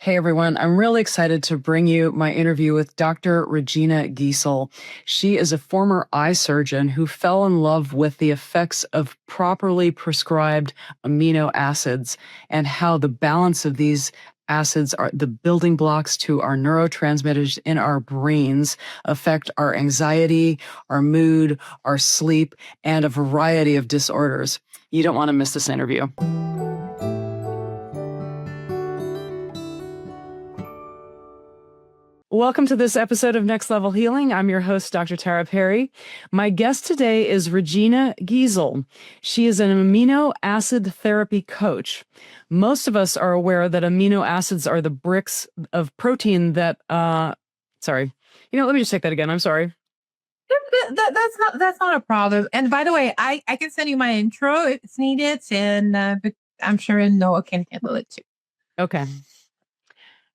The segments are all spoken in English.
Hey everyone, I'm really excited to bring you my interview with Dr. Regina Gysel. She is a former eye surgeon who fell in love with the effects of properly prescribed amino acids and how the balance of these acids are the building blocks to our neurotransmitters in our brains, affect our anxiety, our mood, our sleep, and a variety of disorders. You don't want to miss this interview. Welcome to this episode of Next Level Healing. I'm your host, Dr. Tara Perry. My guest today is Regina Gysel. She is an amino acid therapy coach. Most of us are aware that amino acids are the bricks of protein that, let me just take that again. I'm sorry. That's not a problem. And by the way, I can send you my intro if it's needed, and but I'm sure Noah can handle it too. Okay.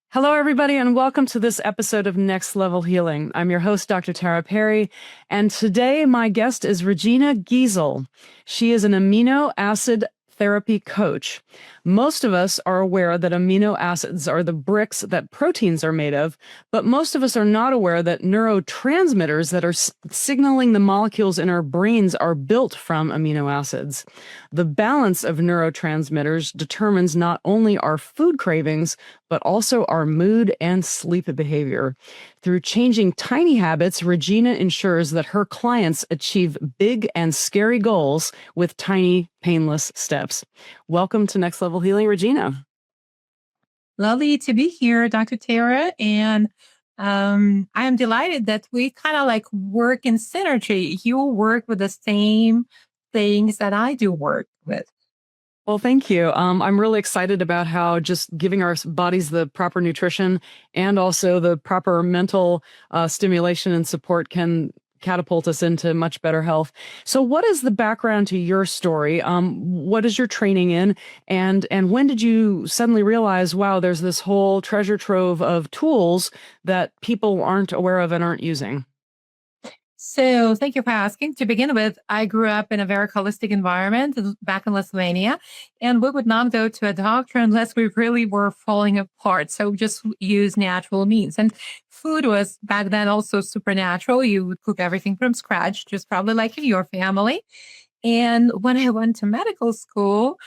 Hello, everybody, and welcome to this episode of Next Level Healing. I'm your host, Dr. Tara Perry, and today my guest is Regina Gysel. She is an amino acid therapy coach. Most of us are aware that amino acids are the bricks that proteins are made of, but most of us are not aware that neurotransmitters that are signaling the molecules in our brains are built from amino acids. The balance of neurotransmitters determines not only our food cravings, but also our mood and sleep behavior. Through changing tiny habits, Regina ensures that her clients achieve big and scary goals with tiny, painless steps. Welcome to Next Level Healing, Regina. Lovely to be here, Dr. Tara. And I am delighted that we kind of like work in synergy. You work with the same things that I do work with. Well, thank you. I'm really excited about how just giving our bodies the proper nutrition and also the proper mental stimulation and support can catapult us into much better health. So what is the background to your story? What is your training in? And when did you suddenly realize, wow, there's this whole treasure trove of tools that people aren't aware of and aren't using? So thank you for asking. To begin with, I grew up in a very holistic environment back in Lithuania, and we would not go to a doctor unless we really were falling apart. So we just use natural means. And food was back then also supernatural. You would cook everything from scratch, just probably like in your family. And when I went to medical school,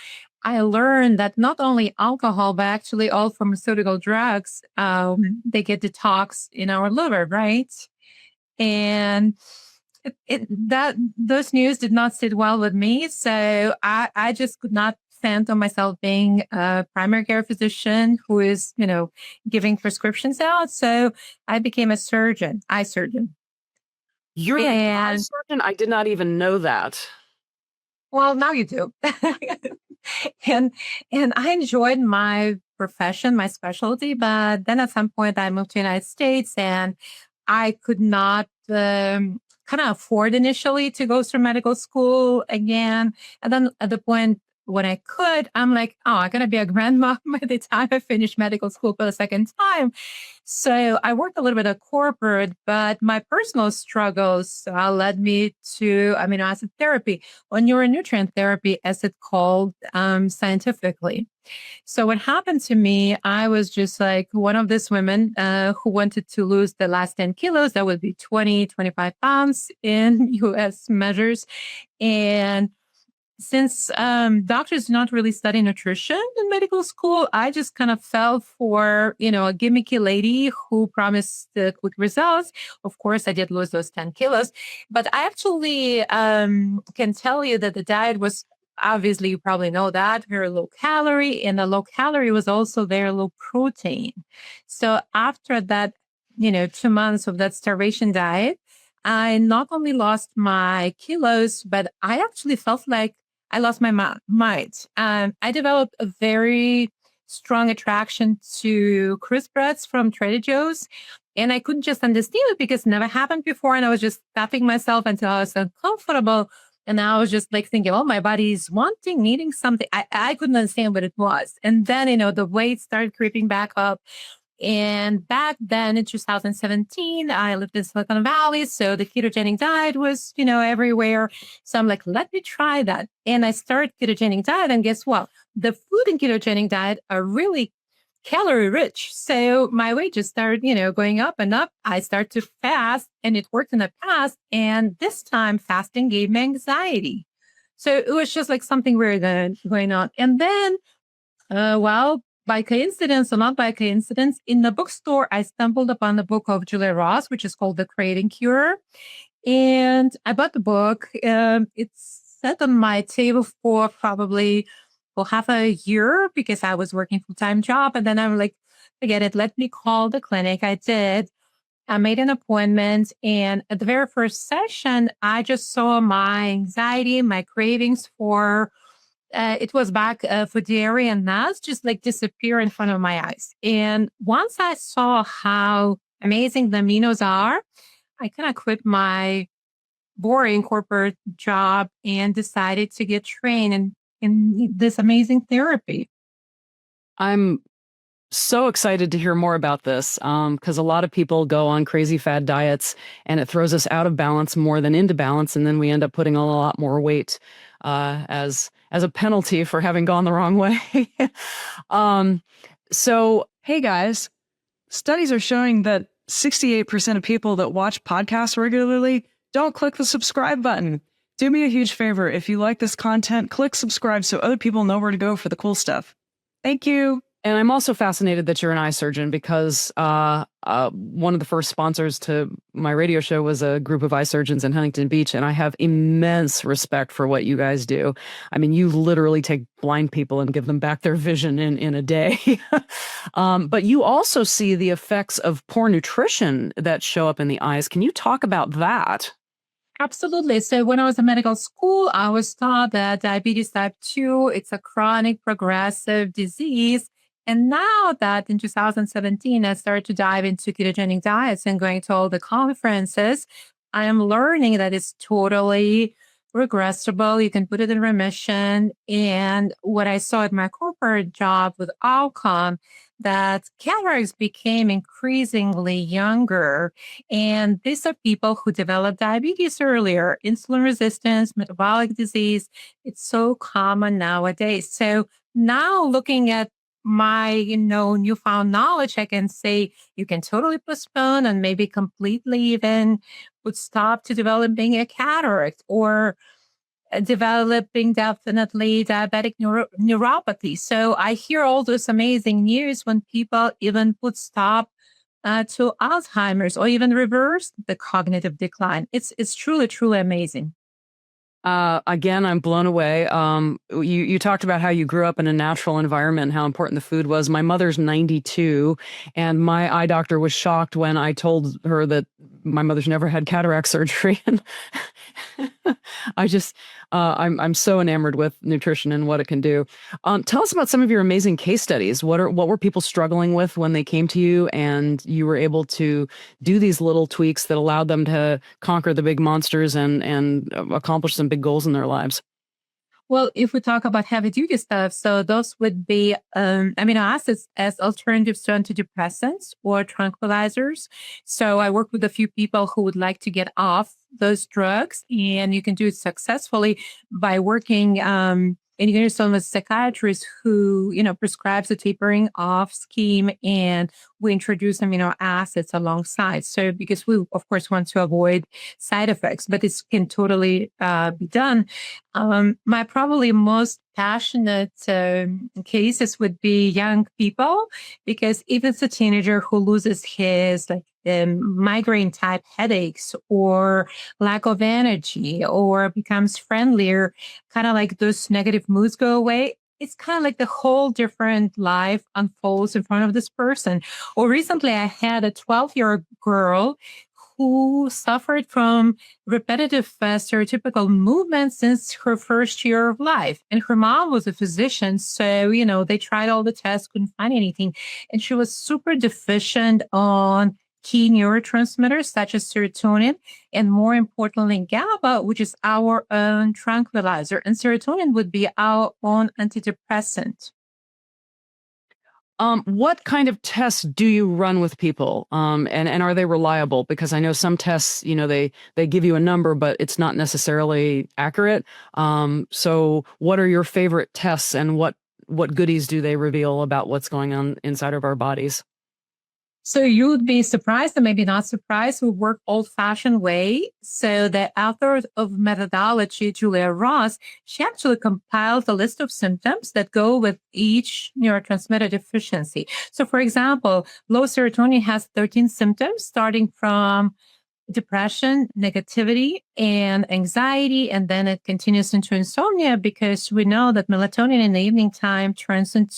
I learned that not only alcohol, but actually all pharmaceutical drugs, they get detox in our liver, right? And that those news did not sit well with me. So I just could not fathom myself being a primary care physician who is, giving prescriptions out. So I became a surgeon, eye surgeon. You're an eye surgeon? I did not even know that. Well, now you do. and I enjoyed my profession, my specialty, but then at some point I moved to the United States and I could not kind of afford initially to go through medical school again. And then at the point when I could, I'm like, oh, I'm going to be a grandma by the time I finish medical school for the second time. So I worked a little bit of corporate, but my personal struggles led me to amino acid therapy, or neuronutrient therapy, as it's called scientifically. So what happened to me, I was just like one of these women who wanted to lose the last 10 kilos. That would be 20, 25 pounds in US measures. And since doctors do not really study nutrition in medical school, I just kind of fell for, a gimmicky lady who promised quick results. Of course, I did lose those 10 kilos, but I actually can tell you that the diet was, obviously, you probably know that, very low calorie, and the low calorie was also very low protein. So after that, 2 months of that starvation diet, I not only lost my kilos, but I actually felt like I lost my mind. I developed a very strong attraction to crisp breads from Trader Joe's. And I couldn't just understand it because it never happened before. And I was just stuffing myself until I was uncomfortable. And I was just like thinking, oh, my body's needing something. I couldn't understand what it was. And then, the weight started creeping back up. And back then in 2017, I lived in Silicon Valley. So the ketogenic diet was, everywhere. So I'm like, let me try that. And I started ketogenic diet. And guess what? The food in ketogenic diet are really calorie rich. So my weight just started, going up and up. I started to fast and it worked in the past. And this time fasting gave me anxiety. So it was just like something weird going on. And then, by coincidence or not by coincidence, in the bookstore, I stumbled upon the book of Julia Ross, which is called The Craving Cure. And I bought the book. It's sat on my table for probably half a year because I was working full-time job. And then I'm like, forget it. Let me call the clinic. I did. I made an appointment. And at the very first session, I just saw my anxiety, my cravings for, it was back for dairy and nuts, just like disappear in front of my eyes. And once I saw how amazing the aminos are, I kind of quit my boring corporate job and decided to get trained in this amazing therapy. I'm so excited to hear more about this because a lot of people go on crazy fad diets and it throws us out of balance more than into balance. And then we end up putting on a lot more weight as a penalty for having gone the wrong way. So, hey guys, studies are showing that 68% of people that watch podcasts regularly don't click the subscribe button. Do me a huge favor. If you like this content, click subscribe so other people know where to go for the cool stuff. Thank you. And I'm also fascinated that you're an eye surgeon because one of the first sponsors to my radio show was a group of eye surgeons in Huntington Beach, and I have immense respect for what you guys do. I mean, you literally take blind people and give them back their vision in a day. But you also see the effects of poor nutrition that show up in the eyes. Can you talk about that? Absolutely. So when I was in medical school, I was taught that diabetes type 2, it's a chronic progressive disease. And now that in 2017, I started to dive into ketogenic diets and going to all the conferences, I am learning that it's totally regressible. You can put it in remission. And what I saw at my corporate job with Alcon, that cataracts became increasingly younger. And these are people who developed diabetes earlier, insulin resistance, metabolic disease. It's so common nowadays. So now looking at my, newfound knowledge, I can say you can totally postpone and maybe completely even would stop to developing a cataract or developing definitely diabetic neuropathy. So I hear all this amazing news when people even put stop to Alzheimer's or even reverse the cognitive decline. It's truly, truly amazing. Again, I'm blown away. You talked about how you grew up in a natural environment and how important the food was. My mother's 92, and my eye doctor was shocked when I told her that my mother's never had cataract surgery. And I'm so enamored with nutrition and what it can do. Tell us about some of your amazing case studies. What were people struggling with when they came to you, and you were able to do these little tweaks that allowed them to conquer the big monsters and accomplish some big goals in their lives? Well, if we talk about heavy duty stuff, so those would be amino acids as alternatives to antidepressants or tranquilizers. So I work with a few people who would like to get off those drugs, and you can do it successfully by working and you're going to a psychiatrist who, prescribes a tapering off scheme, and we introduce amino acids alongside. So because we, of course, want to avoid side effects, but this can totally be done. My probably most passionate cases would be young people, because if it's a teenager who loses his migraine type headaches or lack of energy or becomes friendlier, kind of like those negative moods go away, it's kind of like the whole different life unfolds in front of this person. Or recently, I had a 12-year-old girl who suffered from repetitive stereotypical movements since her first year of life. And her mom was a physician. So, they tried all the tests, couldn't find anything. And she was super deficient on key neurotransmitters such as serotonin, and more importantly, GABA, which is our own tranquilizer. And serotonin would be our own antidepressant. What kind of tests do you run with people? And are they reliable? Because I know some tests, they give you a number, but it's not necessarily accurate. So what are your favorite tests, and what what goodies do they reveal about what's going on inside of our bodies? So you would be surprised and maybe not surprised. We work old-fashioned way. So the author of methodology, Julia Ross, she actually compiled a list of symptoms that go with each neurotransmitter deficiency. So for example, low serotonin has 13 symptoms starting from depression, negativity, and anxiety. And then it continues into insomnia because we know that melatonin in the evening time serotonin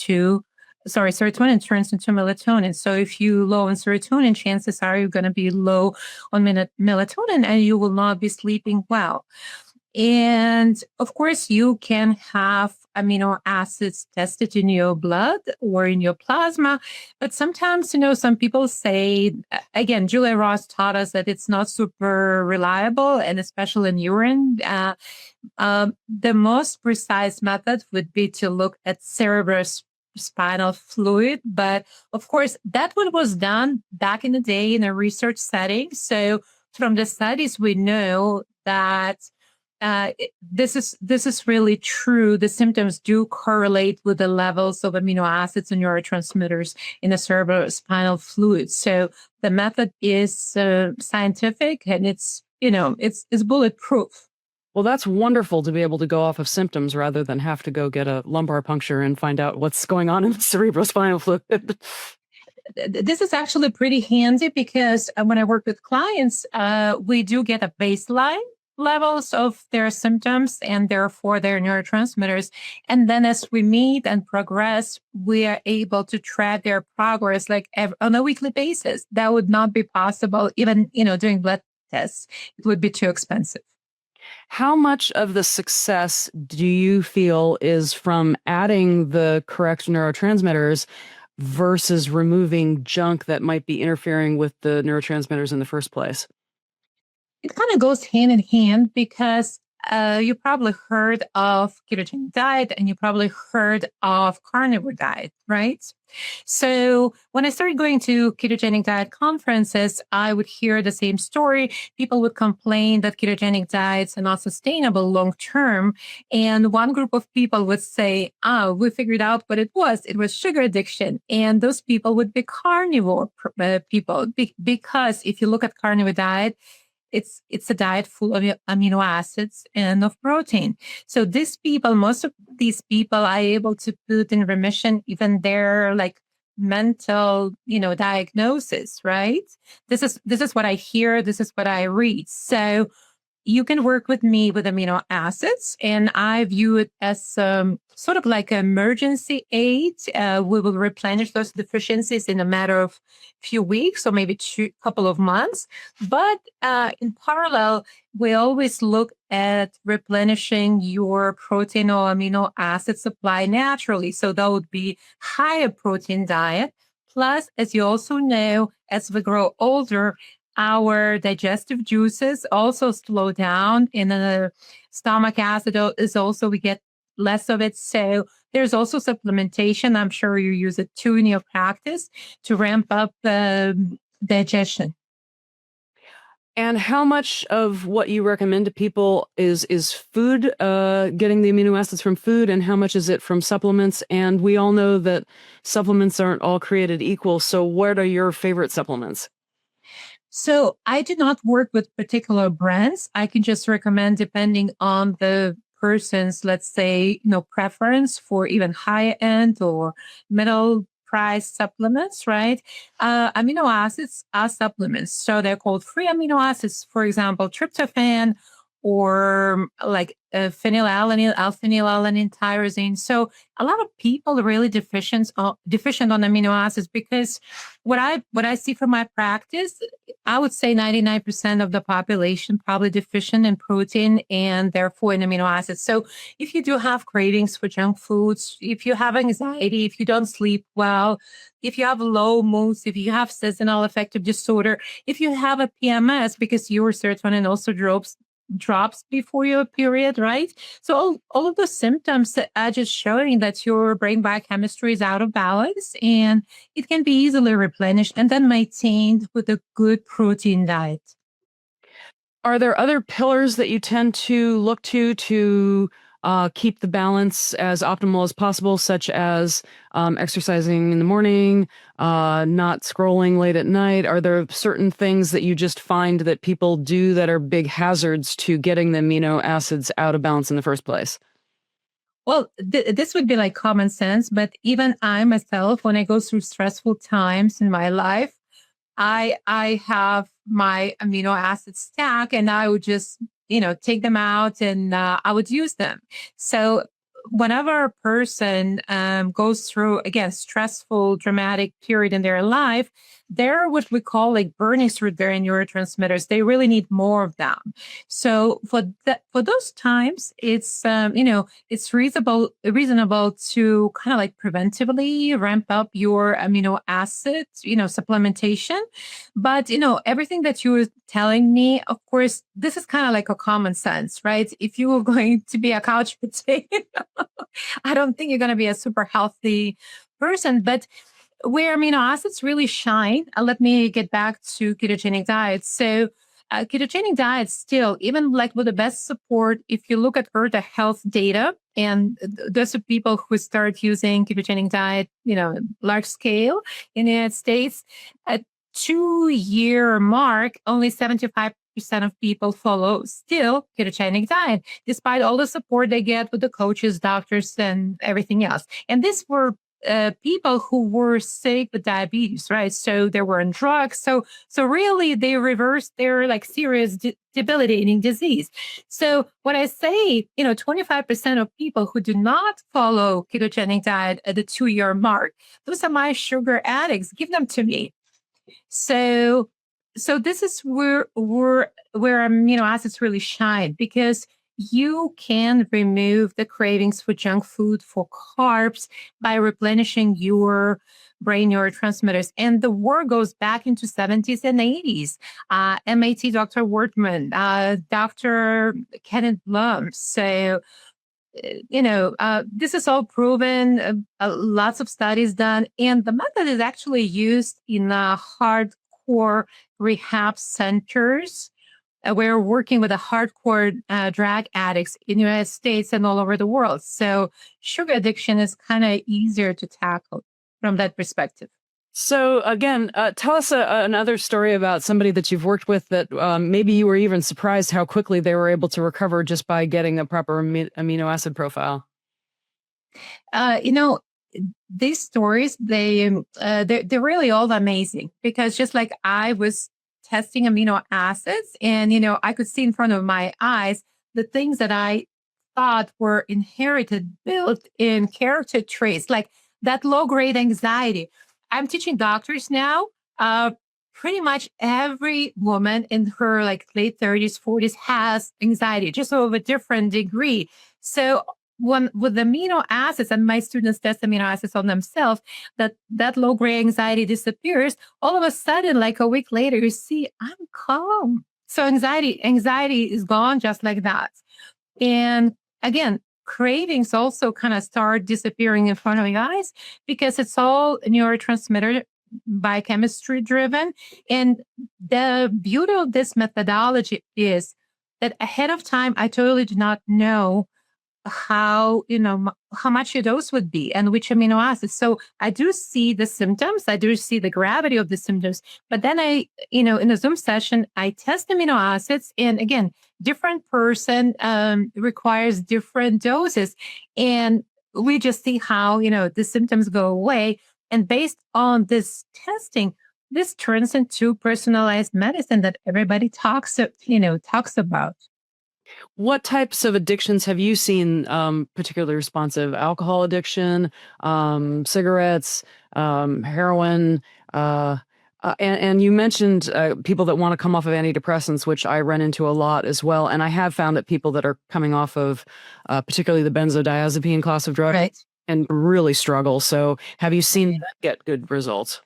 turns into melatonin. So if you low on serotonin, chances are you're going to be low on melatonin and you will not be sleeping well. And of course, you can have amino acids tested in your blood or in your plasma. But sometimes, some people say, again, Julia Ross taught us that it's not super reliable, and especially in urine. The most precise method would be to look at cerebrospinal fluid. But of course, that one was done back in the day in a research setting. So from the studies, we know that this is really true. The symptoms do correlate with the levels of amino acids and neurotransmitters in the cerebrospinal fluid. So the method is scientific, and it's bulletproof. Well, that's wonderful to be able to go off of symptoms rather than have to go get a lumbar puncture and find out what's going on in the cerebrospinal fluid. This is actually pretty handy because when I work with clients, we do get a baseline levels of their symptoms and therefore their neurotransmitters. And then as we meet and progress, we are able to track their progress on a weekly basis. That would not be possible even, doing blood tests. It would be too expensive. How much of the success do you feel is from adding the correct neurotransmitters versus removing junk that might be interfering with the neurotransmitters in the first place? It kind of goes hand in hand because you probably heard of ketogenic diet and you probably heard of carnivore diet, right? So when I started going to ketogenic diet conferences, I would hear the same story. People would complain that ketogenic diets are not sustainable long term. And one group of people would say, oh, we figured out what it was. It was sugar addiction. And those people would be carnivore people because if you look at carnivore diet, it's a diet full of amino acids and of protein. So most of these people are able to put in remission even their mental, diagnosis, right? This is what I hear. This is what I read. So you can work with me with amino acids, and I view it as sort of like an emergency aid. We will replenish those deficiencies in a matter of few weeks or maybe couple of months. But in parallel, we always look at replenishing your protein or amino acid supply naturally. So that would be higher protein diet. Plus, as you also know, as we grow older, our digestive juices also slow down, and the stomach acid we get less of it. So there's also supplementation. I'm sure you use it too in your practice to ramp up digestion. And how much of what you recommend to people is food, getting the amino acids from food, and how much is it from supplements? And we all know that supplements aren't all created equal. So what are your favorite supplements? So I do not work with particular brands. I can just recommend depending on the person's, let's say, preference for even high end or middle price supplements, right? Amino acids are supplements. So they're called free amino acids, for example, tryptophan or phenylalanine, alphenylalanine, tyrosine. So a lot of people are really deficient on amino acids because what I see from my practice, I would say 99% of the population probably deficient in protein and therefore in amino acids. So if you do have cravings for junk foods, if you have anxiety, if you don't sleep well, if you have low moods, if you have seasonal affective disorder, if you have a PMS because your serotonin also drops before your period, right? So all of the symptoms are just showing that your brain biochemistry is out of balance, and it can be easily replenished and then maintained with a good protein diet. Are there other pillars that you tend to look to keep the balance as optimal as possible, such as exercising in the morning, not scrolling late at night? Are there certain things that you just find that people do that are big hazards to getting the amino acids out of balance in the first place? Well, this would be like common sense, but even I myself, when I go through stressful times in my life, I have my amino acid stack, and I would just take them out, and I would use them. So whenever a person goes through, again, stressful, dramatic period in their life, they're what we call like burning through their neurotransmitters. They really need more of them. So for those times, it's reasonable to kind of like preventively ramp up your amino acids, supplementation. But everything that you were telling me, of course, this is kind of like a common sense, right? If you were going to be a couch potato, I don't think you're going to be a super healthy person. But where amino acids really shine, let me get back to ketogenic diets. So, ketogenic diets still, even like with the best support, if you look at Earth Health data, and those are people who start using ketogenic diet, large scale in the United States, at 2-year mark, only 75% of people follow still ketogenic diet, despite all the support they get with the coaches, doctors, and everything else. And these were people who were sick with diabetes, right? So they were on drugs. So really, they reversed their like serious debilitating disease. So what I say, 25% of people who do not follow ketogenic diet at the 2-year mark, those are my sugar addicts. Give them to me. So this is where amino acids really shine, because you can remove the cravings for junk food, for carbs, by replenishing your brain neurotransmitters. And the work goes back into 70s and 80s. MIT Dr. Wortman, Dr. Kenneth Blum. So this is all proven, lots of studies done, and the method is actually used in hardcore rehab centers. We're working with the hardcore drug addicts in the United States and all over the world. So sugar addiction is kind of easier to tackle from that perspective. So again, tell us another story about somebody that you've worked with that maybe you were even surprised how quickly they were able to recover just by getting a proper amino acid profile. Uh, you know, these stories, they're really all amazing, because just like I was testing amino acids, and I could see in front of my eyes the things that I thought were inherited, built in character traits, like that low grade anxiety. I'm teaching doctors now. Pretty much every woman in her like late 30s, 40s has anxiety, just of a different degree. So when with amino acids, and my students test amino acids on themselves, that low grade anxiety disappears. All of a sudden, like a week later, you see, I'm calm. So anxiety is gone just like that. And again, cravings also kind of start disappearing in front of your eyes, because it's all neurotransmitter biochemistry driven. And the beauty of this methodology is that ahead of time, I totally do not know how much your dose would be and which amino acids. So I do see the symptoms, I do see the gravity of the symptoms, but then in a Zoom session, I test amino acids, and again, different person requires different doses, and we just see how the symptoms go away. And based on this testing, this turns into personalized medicine that everybody talks about. What types of addictions have you seen particularly responsive? Alcohol addiction, cigarettes, heroin, and you mentioned people that want to come off of antidepressants, which I run into a lot as well. And I have found that people that are coming off of particularly the benzodiazepine class of drugs Right. and really struggle. So have you seen that get good results?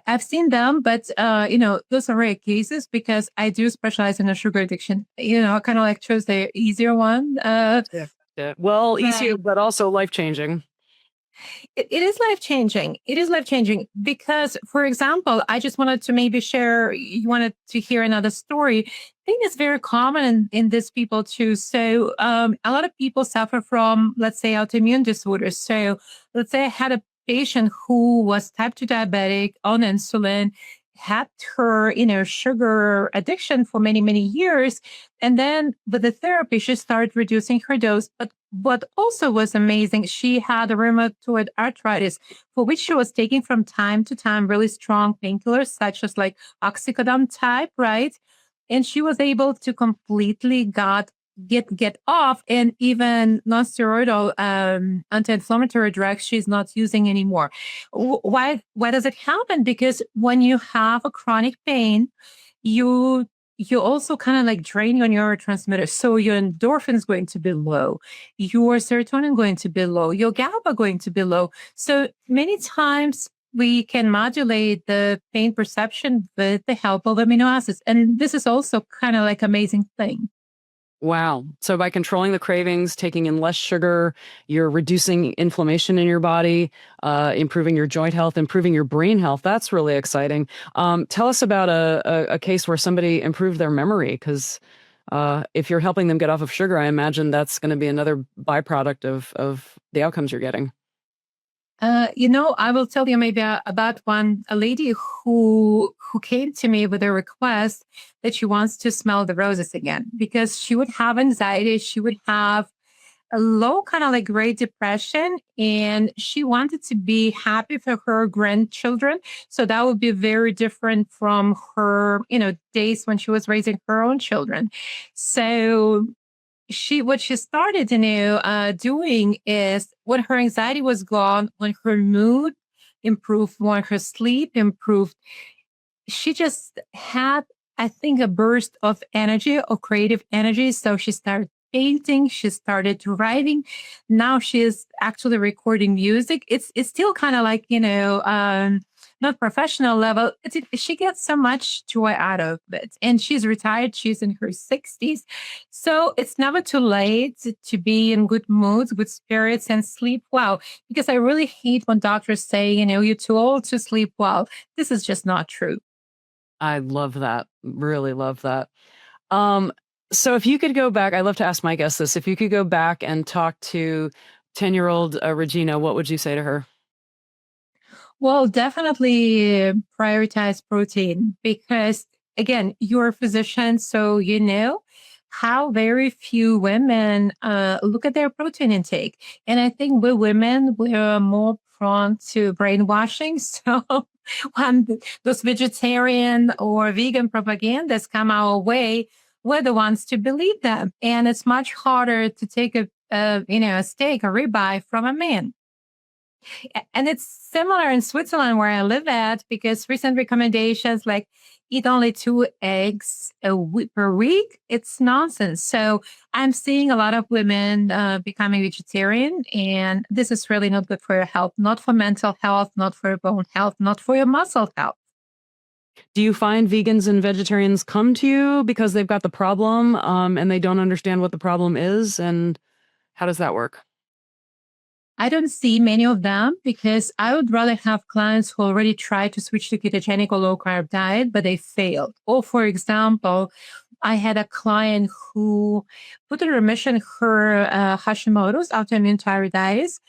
I've seen them, but those are rare cases, because I do specialize in a sugar addiction. I kind of like chose the easier one. Yeah. Well, easier, Right. but also life changing. It is life changing. It is life changing because, for example, I just wanted to maybe share, you wanted to hear another story. I think it's very common in these people too. So, a lot of people suffer from, let's say, autoimmune disorders. So, let's say I had a patient who was type 2 diabetic on insulin, had her, sugar addiction for many, many years. And then with the therapy, she started reducing her dose. But what also was amazing, she had a rheumatoid arthritis for which she was taking from time to time really strong painkillers, such as like oxycodone type, right? And she was able to completely get off, and even non-steroidal anti-inflammatory drugs she's not using anymore. Why does it happen? Because when you have a chronic pain, you you also kind of like drain your neurotransmitters. So your endorphin's going to be low, your serotonin going to be low, your GABA going to be low. So many times we can modulate the pain perception with the help of amino acids. And this is also kind of like amazing thing. Wow. So by controlling the cravings, taking in less sugar, you're reducing inflammation in your body, improving your joint health, improving your brain health. That's really exciting. Tell us about a case where somebody improved their memory, because if you're helping them get off of sugar, I imagine that's going to be another byproduct of the outcomes you're getting. I will tell you maybe about a lady who came to me with a request that she wants to smell the roses again because she would have anxiety, she would have a low kind of like great depression, and she wanted to be happy for her grandchildren. So that would be very different from her, days when she was raising her own children. So what she started doing is when her anxiety was gone, when her mood improved, when her sleep improved, she just had, I think, a burst of energy or creative energy. So she started painting, she started writing. Now she's actually recording music. It's still kind of like, not professional level. She gets so much joy out of it. And she's retired. She's in her 60s. So it's never too late to be in good moods, good spirits, and sleep well. Because I really hate when doctors say, you're too old to sleep well. This is just not true. I love that. Really love that. Um, so if you could go back, I love to ask my guests this. If you could go back and talk to 10-year-old Regina, what would you say to her? Well, definitely prioritize protein because, again, you're a physician, so you know how very few women look at their protein intake. And I think we women, we're more prone to brainwashing. So when those vegetarian or vegan propagandas come our way, we're the ones to believe them. And it's much harder to take a steak, a ribeye from a man. And it's similar in Switzerland where I live at because recent recommendations like eat only 2 eggs per week, it's nonsense. So I'm seeing a lot of women becoming vegetarian, and this is really not good for your health, not for mental health, not for your bone health, not for your muscle health. Do you find vegans and vegetarians come to you because they've got the problem, and they don't understand what the problem is? And how does that work? I don't see many of them because I would rather have clients who already tried to switch to ketogenic or low carb diet, but they failed. Or, for example, I had a client who put in remission her Hashimoto's autoimmune thyroiditis,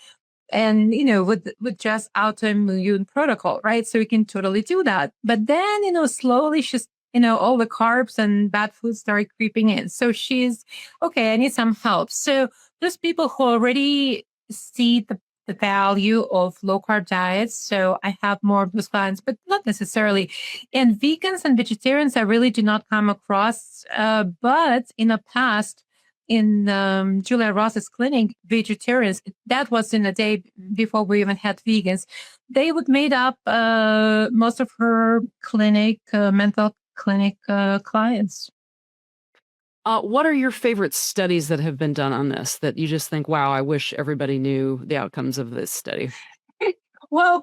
and with just autoimmune protocol, right? So we can totally do that. But then slowly she's all the carbs and bad foods started creeping in. So she's okay, I need some help. So those people who already see the value of low carb diets, so I have more of those clients, but not necessarily. And vegans and vegetarians I really do not come across, but in the past, in Julia Ross's clinic, vegetarians, that was in the day before we even had vegans, they would made up most of her clinic, mental clinic clients. What are your favorite studies that have been done on this that you just think, wow, I wish everybody knew the outcomes of this study? Well,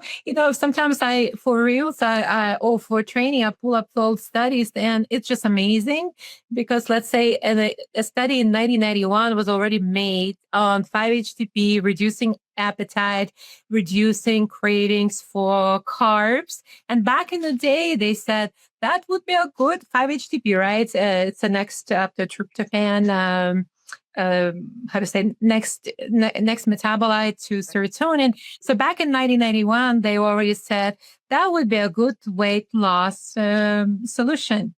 sometimes for reals, or for training, I pull up old studies and it's just amazing because let's say a study in 1991 was already made on 5-HTP reducing appetite, reducing cravings for carbs. And back in the day, they said that would be a good 5-HTP, right? It's the next after tryptophan. How to say next metabolite to serotonin. So back in 1991, they already said that would be a good weight loss solution.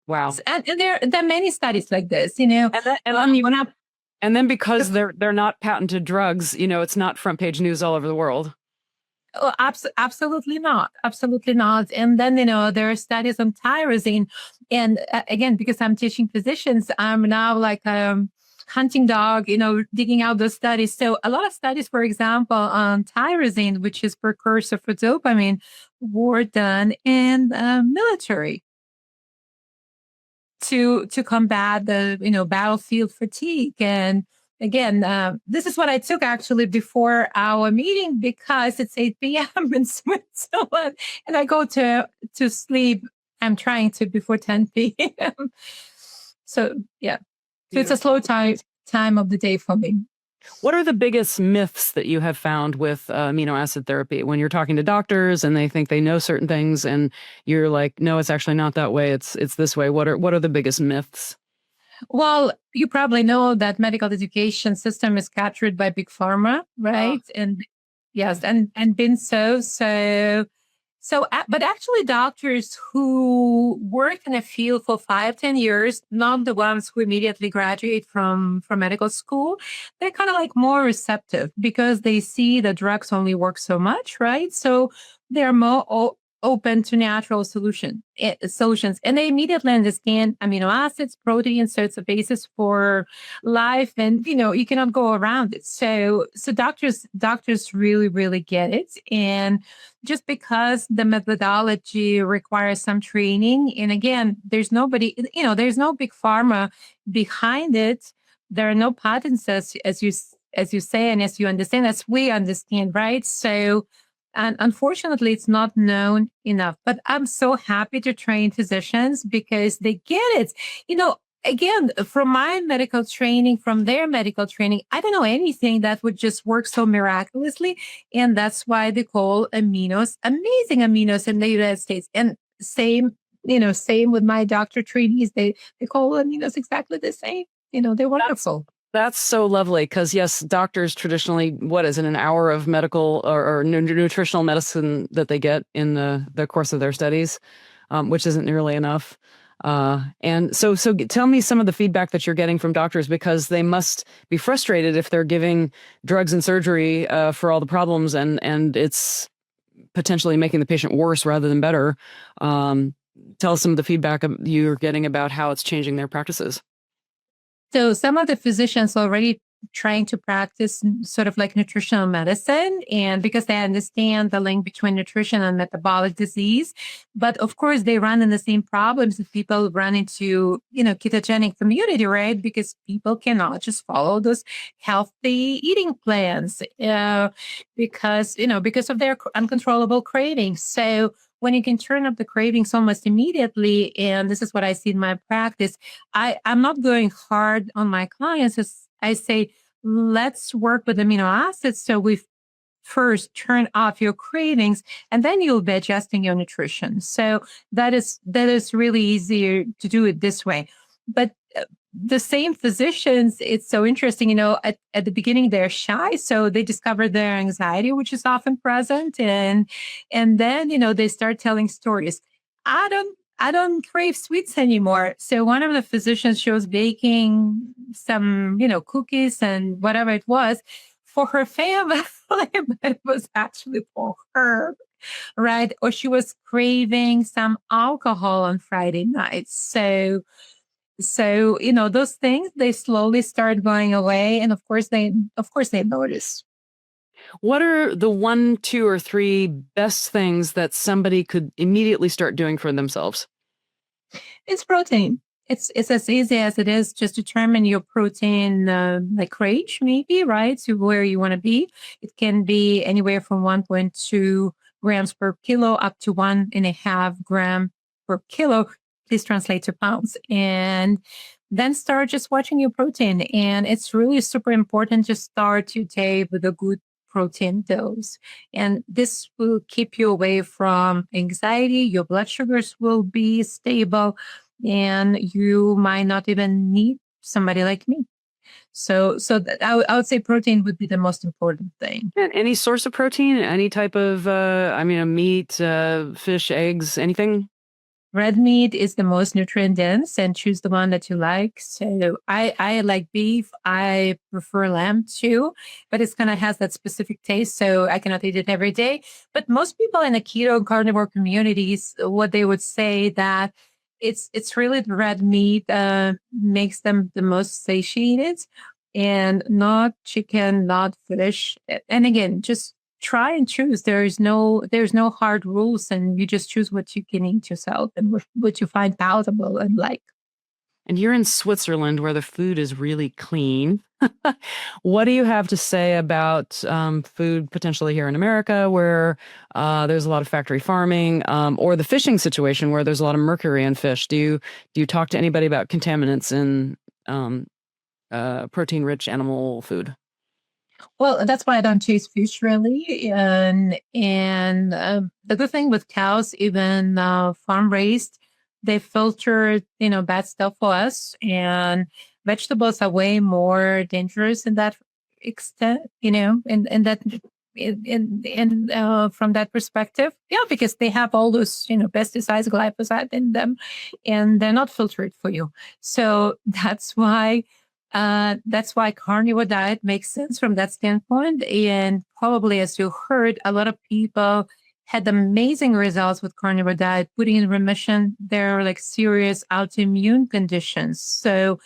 Wow. And there are many studies like this, And then because they're not patented drugs, it's not front page news all over the world. Oh, absolutely not. Absolutely not. And then, there are studies on tyrosine. And again, because I'm teaching physicians, I'm now like hunting dog, digging out those studies. So a lot of studies, for example, on tyrosine, which is precursor for dopamine, were done in military to combat the, battlefield fatigue. And again, this is what I took actually before our meeting because it's 8 p.m. in Switzerland and I go to sleep. I'm trying to before 10 p.m. So yeah, so it's a slow time of the day for me. What are the biggest myths that you have found with amino acid therapy when you're talking to doctors and they think they know certain things and you're like, no, it's actually not that way. It's this way. What are the biggest myths? Well, you probably know that medical education system is captured by big pharma, right? And yes, and been but actually doctors who work in a field for 5-10 years, not the ones who immediately graduate from medical school, they're kind of like more receptive because they see the drugs only work so much, right? So they're more open to natural solutions, and they immediately understand amino acids, proteins. So it's a basis for life, and you cannot go around it. So doctors really get it, and just because the methodology requires some training, and again, there's no big pharma behind it. There are no patents, as you say, and as you understand, as we understand, right? So. And unfortunately, it's not known enough. But I'm so happy to train physicians because they get it. Again, from my medical training, from their medical training, I don't know anything that would just work so miraculously. And that's why they call aminos amazing aminos in the United States. And same with my doctor trainees. They call aminos exactly the same. They're wonderful. That's so lovely because, yes, doctors traditionally, what is it, an hour of medical or nutritional medicine that they get in the course of their studies, which isn't nearly enough. And so tell me some of the feedback that you're getting from doctors because they must be frustrated if they're giving drugs and surgery for all the problems and it's potentially making the patient worse rather than better. Tell us some of the feedback you're getting about how it's changing their practices. So some of the physicians already trying to practice sort of like nutritional medicine, and because they understand the link between nutrition and metabolic disease. But of course, they run in the same problems that people run into, ketogenic community, right? Because people cannot just follow those healthy eating plans because of their uncontrollable cravings. So when you can turn up the cravings almost immediately, and this is what I see in my practice, I'm not going hard on my clients. I say, let's work with amino acids. So we first turn off your cravings, and then you'll be adjusting your nutrition. So that is really easier to do it this way. But the same physicians, it's so interesting, at the beginning, they're shy. So they discover their anxiety, which is often present. And then, they start telling stories. I don't crave sweets anymore. So one of the physicians, she was baking some, cookies and whatever it was for her family, but it was actually for her, right? Or she was craving some alcohol on Friday nights. So, those things, they slowly start going away. And of course they notice. What are the 1, 2, or 3 best things that somebody could immediately start doing for themselves? It's protein. It's as easy as it is. Just determine your protein like range, maybe, right? To where you want to be. It can be anywhere from 1.2 grams per kilo up to 1.5 gram per kilo. Please translate to pounds. And then start just watching your protein. And it's really super important to start your day with a good protein dose. And this will keep you away from anxiety. Your blood sugars will be stable, and you might not even need somebody like me. I would say protein would be the most important thing. And any source of protein, any type of, I mean, a meat, fish, eggs, anything? Red meat is the most nutrient dense, and choose the one that you like. So I like beef. I prefer lamb too, but it's kind of has that specific taste. So I cannot eat it every day. But most people in the keto and carnivore communities, what they would say that it's really the red meat makes them the most satiated, and not chicken, not fish. And again, just try and choose. There's no hard rules, and you just choose what you can eat yourself and what you find palatable and like. And you're in Switzerland where the food is really clean. What do you have to say about food potentially here in America where there's a lot of factory farming, or the fishing situation where there's a lot of mercury in fish? Do you talk to anybody about contaminants in protein-rich animal food? Well, that's why I don't chase fish really. And the good thing with cows, even farm raised, they filter bad stuff for us. And vegetables are way more dangerous in that extent. In that from that perspective, yeah, because they have all those pesticides, glyphosate in them, and they're not filtered for you. So that's why carnivore diet makes sense from that standpoint. And probably, as you heard, a lot of people had amazing results with carnivore diet, putting in remission their like serious autoimmune conditions. So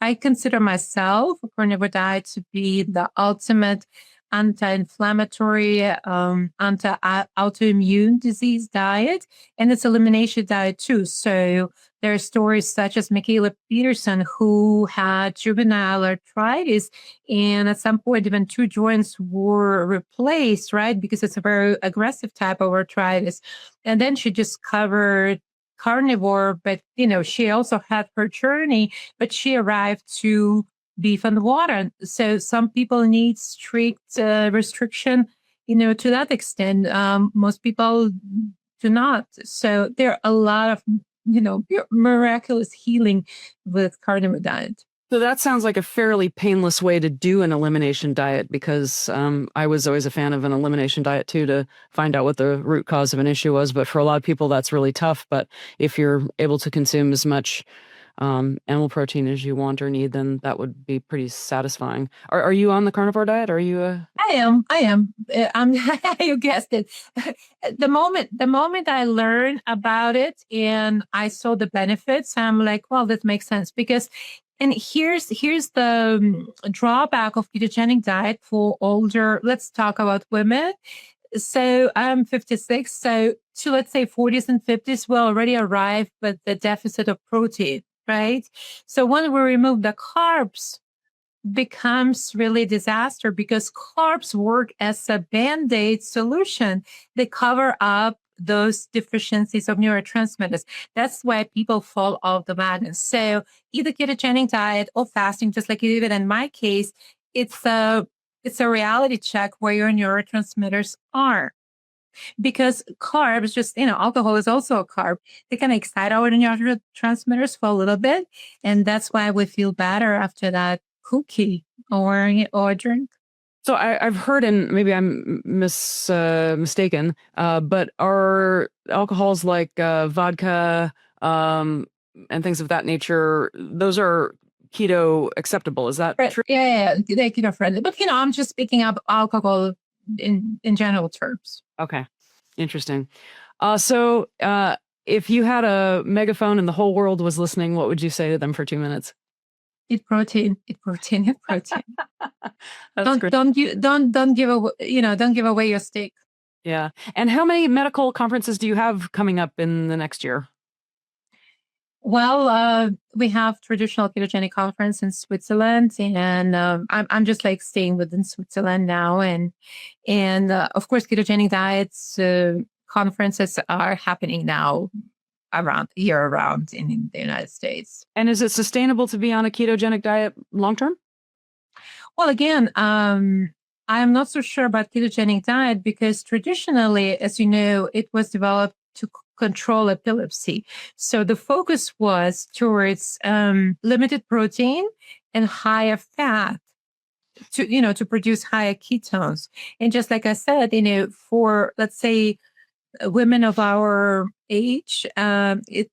I consider myself a carnivore diet to be the ultimate anti-inflammatory, anti-autoimmune disease diet, and it's elimination diet too. So there are stories such as Michaela Peterson, who had juvenile arthritis, and at some point even 2 joints were replaced, right? Because it's a very aggressive type of arthritis. And then she just covered carnivore, but she also had her journey, but she arrived to beef and water. So some people need strict restriction, to that extent. Most people do not. So there are a lot of, miraculous healing with carnivore diet. So that sounds like a fairly painless way to do an elimination diet, because I was always a fan of an elimination diet too, to find out what the root cause of an issue was. But for a lot of people, that's really tough. But if you're able to consume as much animal protein as you want or need, then that would be pretty satisfying. Are you on the carnivore diet? Are you I am. You guessed it. The moment I learned about it and I saw the benefits, I'm like, well, that makes sense. Because, and here's the drawback of ketogenic diet for older. Let's talk about women. So I'm 56. So to, let's say, 40s and 50s, will already arrive with the deficit of protein, right? So when we remove the carbs, becomes really a disaster, because carbs work as a band-aid solution. They cover up those deficiencies of neurotransmitters. That's why people fall off the wagon. So either ketogenic diet or fasting, just like you did in my case, it's a reality check where your neurotransmitters are. Because carbs, just, alcohol is also a carb. They can excite our neurotransmitters for a little bit. And that's why we feel better after that cookie or drink. So I've heard, and maybe I'm mistaken, but are alcohols like vodka and things of that nature, those are keto acceptable? Is that true? Yeah, they're keto friendly. But I'm just speaking of alcohol in general terms. Okay, interesting. So if you had a megaphone and the whole world was listening, what would you say to them for 2 minutes? Eat protein, eat protein, eat protein. That's great. Don't give away, don't give away your steak. Yeah. And how many medical conferences do you have coming up in the next year? Well, we have traditional ketogenic conference in Switzerland, and I'm just like staying within Switzerland now, and of course ketogenic diets conferences are happening now around year around in the United States. And is it sustainable to be on a ketogenic diet long term? Well, again, I'm not so sure about ketogenic diet because traditionally, as you know, it was developed to control epilepsy. So the focus was towards limited protein and higher fat to produce higher ketones. And just like I said, for let's say women of our age, it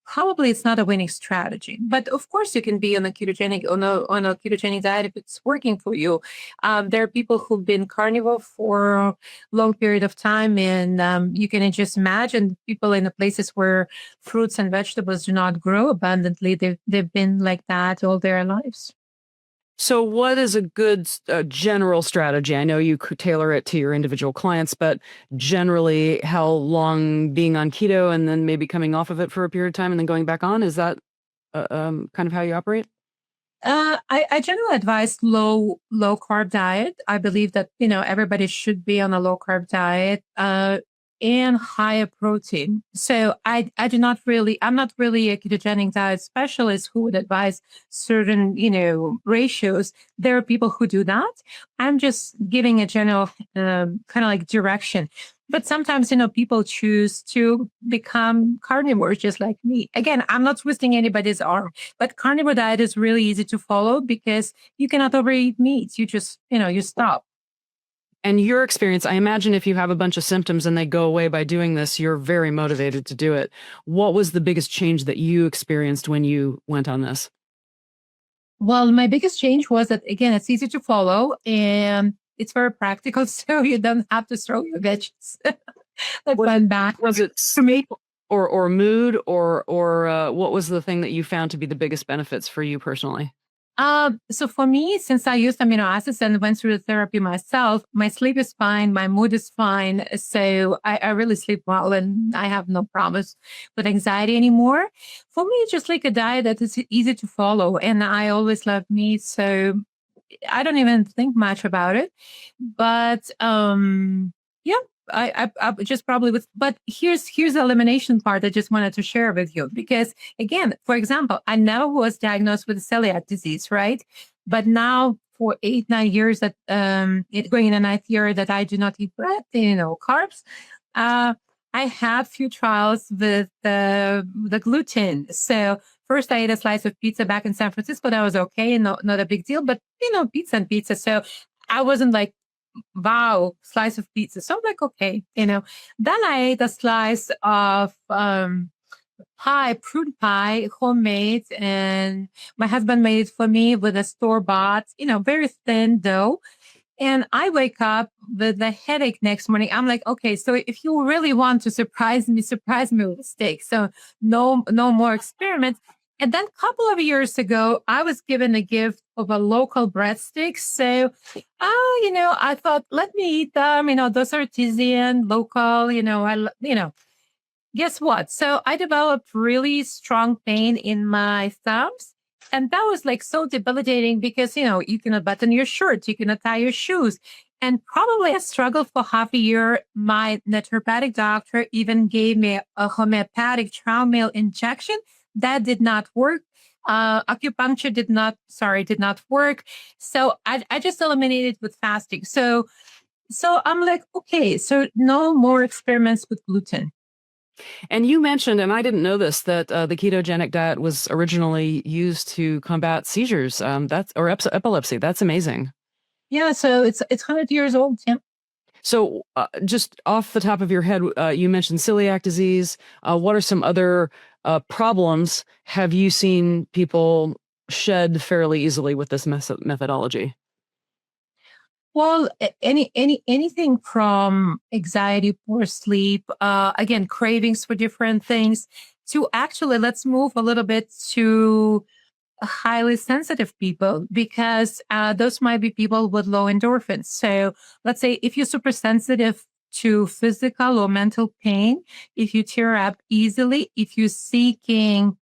probably it's not a winning strategy. But of course, you can be on a ketogenic diet if it's working for you. There are people who've been carnivore for a long period of time, and you can just imagine people in the places where fruits and vegetables do not grow abundantly. They've been like that all their lives. So, what is a good general strategy? I know you could tailor it to your individual clients, but generally, how long being on keto and then maybe coming off of it for a period of time and then going back on? Is that kind of how you operate? I generally advise low carb diet. I believe that everybody should be on a low carb diet and higher protein. So I do not really I'm not really a ketogenic diet specialist who would advise certain ratios. There are people who do that. I'm just giving a general kind of like direction. But sometimes, people choose to become carnivores just like me. Again, I'm not twisting anybody's arm, but carnivore diet is really easy to follow because you cannot overeat meat. You just, you stop. And your experience, I imagine if you have a bunch of symptoms and they go away by doing this, you're very motivated to do it. What was the biggest change that you experienced when you went on this? Well, my biggest change was that, again, it's easy to follow and it's very practical. So you don't have to throw your veggies that went back. Was it sleep or mood or what was the thing that you found to be the biggest benefits for you personally? So for me, since I used amino acids and went through the therapy myself, my sleep is fine, my mood is fine. So I really sleep well and I have no problems with anxiety anymore. For me, it's just like a diet that is easy to follow. And I always love meat. So I don't even think much about it. But yeah, I just probably would. But here's the elimination part I just wanted to share with you because again, for example, I never was diagnosed with celiac disease, right? But now for 8-9 years that it's going in the ninth year that I do not eat bread, carbs. I had few trials with the gluten. So first I ate a slice of pizza back in San Francisco. That was okay, and not a big deal. But pizza and pizza. So I wasn't like, wow, slice of pizza. So I'm like, okay. Then I ate a slice of pie, prune pie, homemade, and my husband made it for me with a store-bought, very thin dough. And I wake up with a headache next morning. I'm like, okay, so if you really want to surprise me with a steak. So no more experiments. And then a couple of years ago, I was given a gift of a local breadstick. So, I thought, let me eat them. Those are artisan, local. Guess what? So I developed really strong pain in my thumbs. And that was like so debilitating because, you cannot button your shirt, you cannot tie your shoes. And probably I struggled for half a year. My naturopathic doctor even gave me a homeopathic Traumel injection. That did not work. Acupuncture did not work. So I just eliminated with fasting. So I'm like, okay, so no more experiments with gluten. And you mentioned, and I didn't know this, that the ketogenic diet was originally used to combat seizures. Epilepsy. That's amazing. Yeah, so it's 100 years old. Yeah. So, just off the top of your head, you mentioned celiac disease. What are some other problems have you seen people shed fairly easily with this methodology? Well, anything from anxiety, poor sleep, again, cravings for different things, to actually let's move a little bit to highly sensitive people because those might be people with low endorphins. So let's say if you're super sensitive to physical or mental pain, if you tear up easily, if you're seeking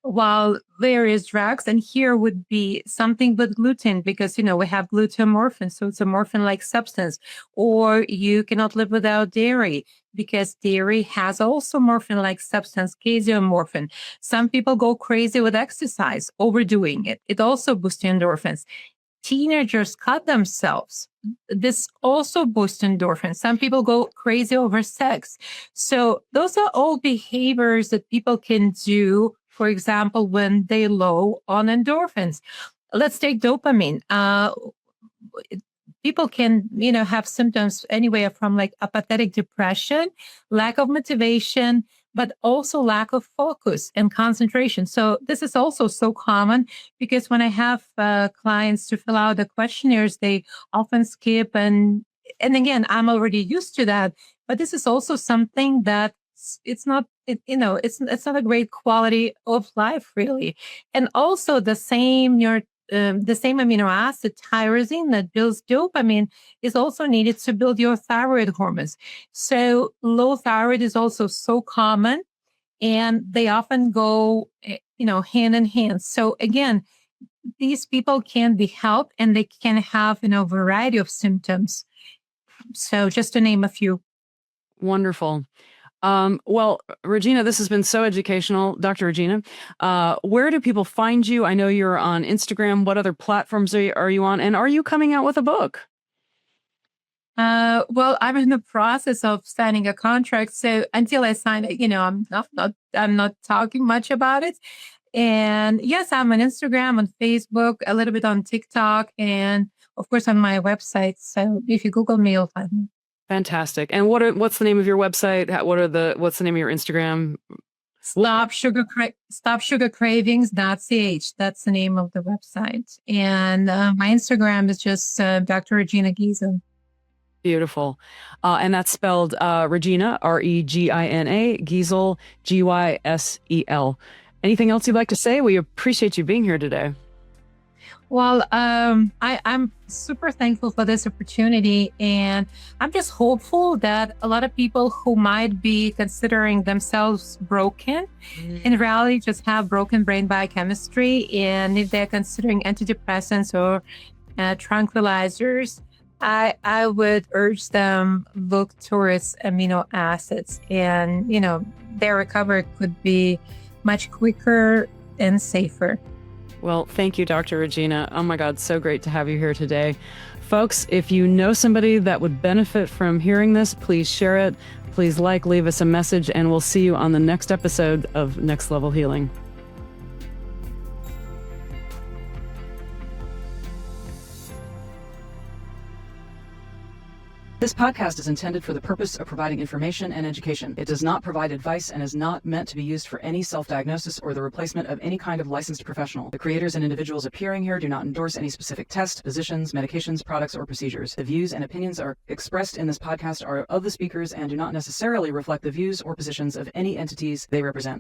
While various drugs, and here would be something with gluten, because, we have glutamorphin, so it's a morphin-like substance. Or you cannot live without dairy, because dairy has also morphin-like substance, caseomorphin. Some people go crazy with exercise, overdoing it. It also boosts endorphins. Teenagers cut themselves. This also boosts endorphins. Some people go crazy over sex. So those are all behaviors that people can do, for example, when they low on endorphins. Let's take dopamine. People can, have symptoms anywhere from like apathetic depression, lack of motivation, but also lack of focus and concentration. So this is also so common, because when I have clients to fill out the questionnaires, they often skip, and again, I'm already used to that. But this is also something that it's not a great quality of life, really. And also the same amino acid tyrosine that builds dopamine is also needed to build your thyroid hormones. So low thyroid is also so common, and they often go, hand in hand. So again, these people can be helped, and they can have, variety of symptoms. So just to name a few. Wonderful. Well, Regina, this has been so educational. Dr. Regina, where do people find you? I know you're on Instagram. What other platforms are you on? And are you coming out with a book? Well, I'm in the process of signing a contract. So until I sign it, I'm not talking much about it. And yes, I'm on Instagram, on Facebook, a little bit on TikTok, and of course on my website. So if you Google me, you'll find me. Fantastic. And what's the name of your website? What's the name of your Instagram? StopSugarCravings.ch. That's the name of the website. And my Instagram is just Dr. Regina Gysel. Beautiful. And that's spelled Regina, Regina, Gysel, Gysel. Anything else you'd like to say? We appreciate you being here today. Well, I'm super thankful for this opportunity, and I'm just hopeful that a lot of people who might be considering themselves broken, in reality just have broken brain biochemistry, and if they're considering antidepressants or tranquilizers, I would urge them look towards amino acids, and their recovery could be much quicker and safer. Well, thank you, Dr. Regina. Oh my God, so great to have you here today. Folks, if you know somebody that would benefit from hearing this, please share it. Please leave us a message, and we'll see you on the next episode of Next Level Healing. This podcast is intended for the purpose of providing information and education. It does not provide advice and is not meant to be used for any self-diagnosis or the replacement of any kind of licensed professional. The creators and individuals appearing here do not endorse any specific tests, positions, medications, products, or procedures. The views and opinions expressed in this podcast are of the speakers and do not necessarily reflect the views or positions of any entities they represent.